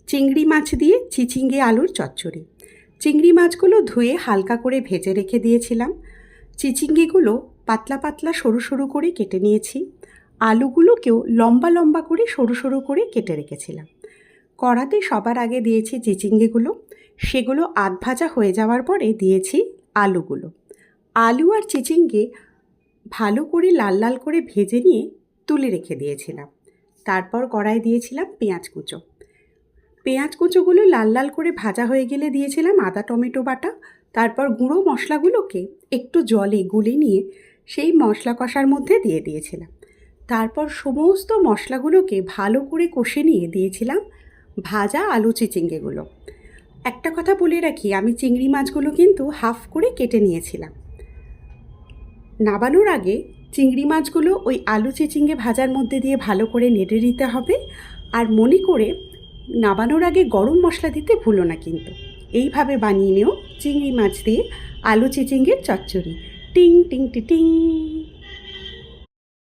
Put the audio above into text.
চিংড়ি মাছ দিয়ে চিচিঙ্গে আলুর চচ্চড়ি। চিংড়ি মাছগুলো ধুয়ে হালকা করে ভেজে রেখে দিয়েছিলাম। চিচিঙ্গেগুলো পাতলা পাতলা সরু সরু করে কেটে নিয়েছি। আলুগুলোকেও লম্বা লম্বা করে সরু সরু করে কেটে রেখেছিলাম। কড়াতে সবার আগে দিয়েছি চিচিঙ্গেগুলো, সেগুলো আধ ভাজা হয়ে যাওয়ার পরে দিয়েছি আলুগুলো। আলু আর চিচিঙ্গে ভালো করে লাল লাল করে ভেজে নিয়ে তুলে রেখে দিয়েছিলাম। তারপর কড়াই দিয়েছিলাম পেঁয়াজ কুচো। পেঁয়াজ কুচোগুলো লাল লাল করে ভাজা হয়ে গেলে দিয়েছিলাম আদা টমেটো বাটা। তারপর গুঁড়ো মশলাগুলোকে একটু জলে গুলে নিয়ে সেই মশলা কষার মধ্যে দিয়ে দিয়েছিলাম। তারপর সমস্ত মশলাগুলোকে ভালো করে কষে নিয়ে দিয়েছিলাম ভাজা আলু চিচিঙ্গেগুলো। একটা কথা বলে রাখি, আমি চিংড়ি মাছগুলো কিন্তু হাফ করে কেটে নিয়েছিলাম। নাবানোর আগে চিংড়ি মাছগুলো ওই আলু চিচিঙ্গে ভাজার মধ্যে দিয়ে ভালো করে নেড়ে নিতে হবে। আর মনে করে নাবানোর আগে গরম মশলা দিতে ভুলো না কিন্তু। এইভাবে বানিয়ে নিও চিংড়ি মাছ দিয়ে আলু চিচিঙ্গের চচ্চড়ি। টিং টিং টি টিং।